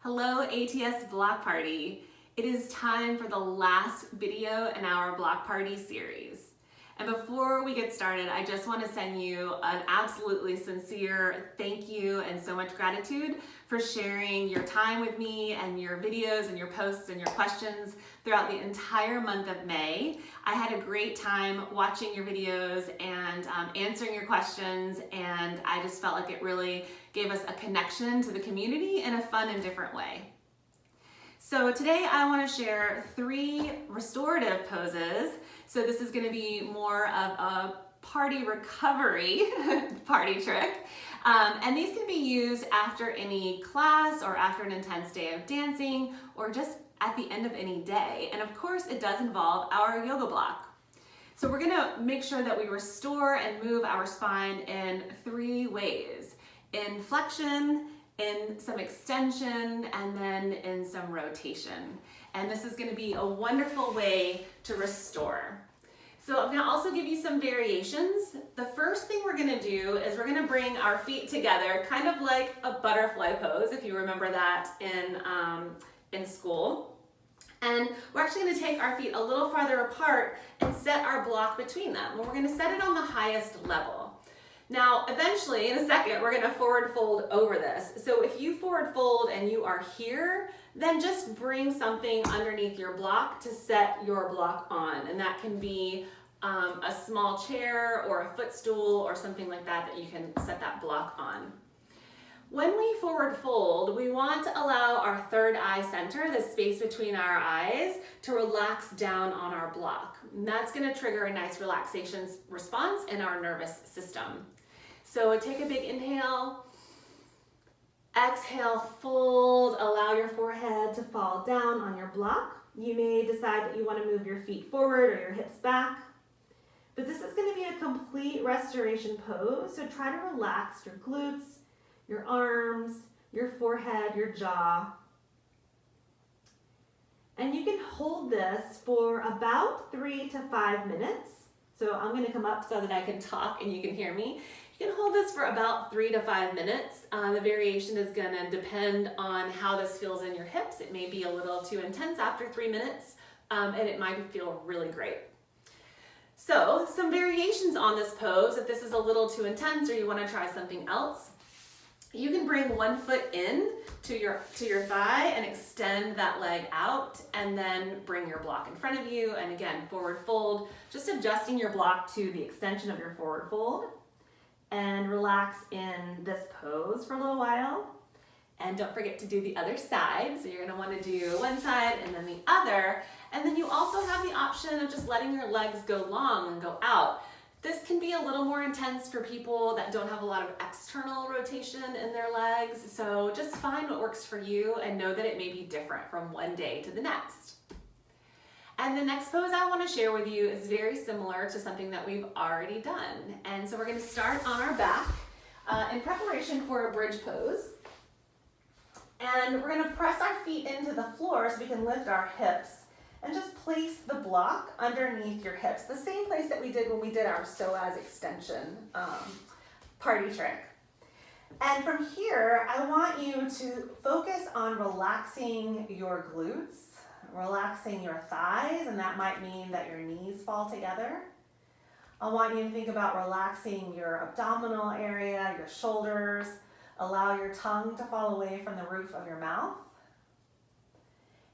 Hello ATS Block Party. It is time for the last video in our Block Party series. And before we get started, I just want to send you an absolutely sincere thank you and so much gratitude for sharing your time with me and your videos and your posts and your questions throughout the entire month of May. I had a great time watching your videos and answering your questions, and I just felt like it really gave us a connection to the community in a fun and different way. So today I want to share 3 restorative poses. So this is going to be more of a party recovery party trick. And these can be used after any class or after an intense day of dancing or just at the end of any day. And of course it does involve our yoga block. So we're going to make sure that we restore and move our spine in 3 ways: in flexion, in some extension, and then in some rotation. And this is going to be a wonderful way to restore. So I'm going to also give you some variations. The first thing we're going to do is we're going to bring our feet together, kind of like a butterfly pose, if you remember that in school. And we're actually going to take our feet a little farther apart and set our block between them. And we're going to set it on the highest level. Now, eventually, in a second, we're going to forward fold over this. So if you forward fold and you are here, then just bring something underneath your block to set your block on. And that can be a small chair or a footstool or something like that that you can set that block on. When we forward fold, we want to allow our third eye center, the space between our eyes, to relax down on our block. And that's going to trigger a nice relaxation response in our nervous system. So take a big inhale, exhale, fold, allow your forehead to fall down on your block. You may decide that you want to move your feet forward or your hips back, but this is going to be a complete restoration pose. So try to relax your glutes, your arms, your forehead, your jaw. And you can hold this for about 3 to 5 minutes. So I'm going to come up so that I can talk and you can hear me. You can hold this for about 3 to 5 minutes. The variation is going to depend on how this feels in your hips. It may be a little too intense after 3 minutes, and it might feel really great. So some variations on this pose, if this is a little too intense or you want to try something else, you can bring one foot in to your thigh and extend that leg out, and then bring your block in front of you, and again, forward fold, just adjusting your block to the extension of your forward fold. And relax in this pose for a little while. And don't forget to do the other side. So you're going to want to do one side and then the other. And then you also have the option of just letting your legs go long and go out. This can be a little more intense for people that don't have a lot of external rotation in their legs. So just find what works for you and know that it may be different from one day to the next. And the next pose I want to share with you is very similar to something that we've already done. And so we're going to start on our back in preparation for a bridge pose. And we're going to press our feet into the floor so we can lift our hips and just place the block underneath your hips, the same place that we did when we did our psoas extension party trick. And from here, I want you to focus on relaxing your glutes, relaxing your thighs, and that might mean that your knees fall together. I want you to think about relaxing your abdominal area, your shoulders. Allow your tongue to fall away from the roof of your mouth.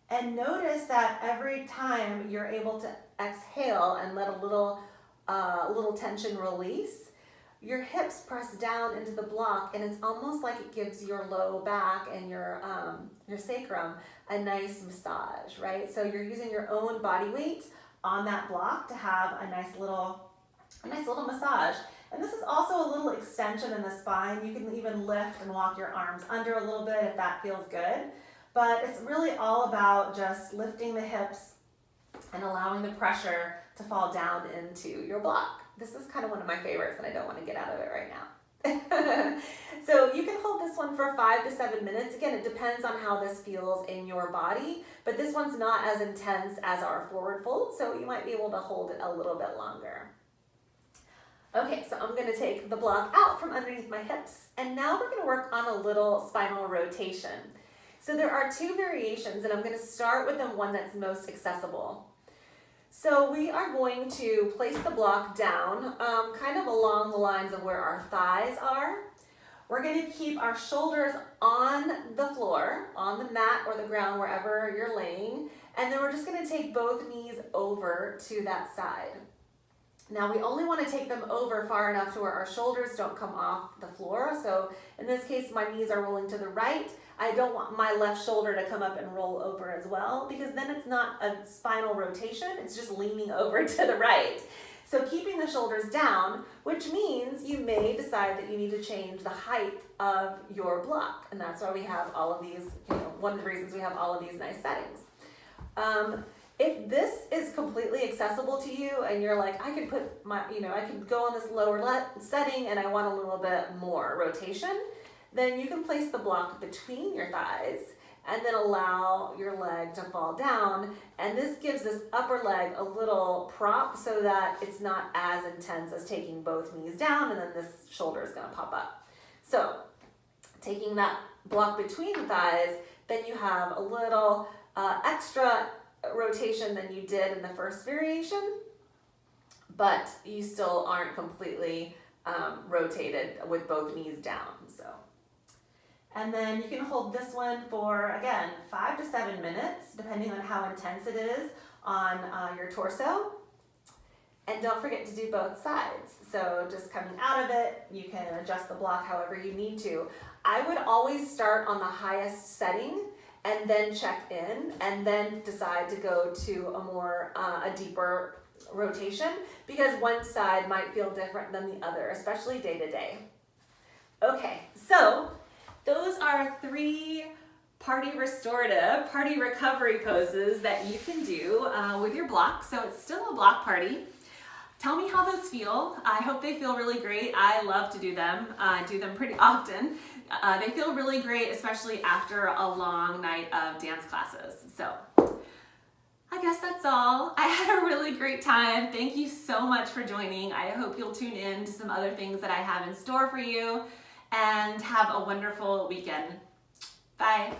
And notice that every time you're able to exhale and let a little tension release, your hips press down into the block, and it's almost like it gives your low back and your sacrum a nice massage, right? So you're using your own body weight on that block to have a nice little massage. And this is also a little extension in the spine. You can even lift and walk your arms under a little bit if that feels good. But it's really all about just lifting the hips and allowing the pressure to fall down into your block. This is kind of one of my favorites, and I don't want to get out of it right now. So you can hold this one for 5 to 7 minutes. Again, it depends on how this feels in your body, but this one's not as intense as our forward fold, so you might be able to hold it a little bit longer. Okay, so I'm going to take the block out from underneath my hips, and now we're going to work on a little spinal rotation. So there are two variations, and I'm going to start with the one that's most accessible. So we are going to place the block down kind of along the lines of where our thighs are. We're going to keep our shoulders on the floor, on the mat or the ground, wherever you're laying, and then we're just going to take both knees over to that side. Now we only want to take them over far enough to where our shoulders don't come off the floor. So in this case, my knees are rolling to the right. I don't want my left shoulder to come up and roll over as well, because then it's not a spinal rotation, it's just leaning over to the right. So keeping the shoulders down, which means you may decide that you need to change the height of your block. And that's why we have all of these, one of the reasons we have all of these nice settings. If this is completely accessible to you and you're like, I could put my, I could go on this lower setting and I want a little bit more rotation, then you can place the block between your thighs and then allow your leg to fall down. And this gives this upper leg a little prop so that it's not as intense as taking both knees down and then this shoulder is gonna pop up. So taking that block between the thighs, then you have a little extra rotation than you did in the first variation, but you still aren't completely rotated with both knees down. And then you can hold this one for, again, 5 to 7 minutes, depending on how intense it is on your torso. And don't forget to do both sides. So just coming out of it, you can adjust the block however you need to. I would always start on the highest setting and then check in and then decide to go to a deeper rotation, because one side might feel different than the other, especially day to day. Okay, so those are 3 party restorative, party recovery poses that you can do with your block. So it's still a block party. Tell me how those feel. I hope they feel really great. I love to do them. I do them pretty often. They feel really great, especially after a long night of dance classes. So I guess that's all. I had a really great time. Thank you so much for joining. I hope you'll tune in to some other things that I have in store for you, and have a wonderful weekend. Bye.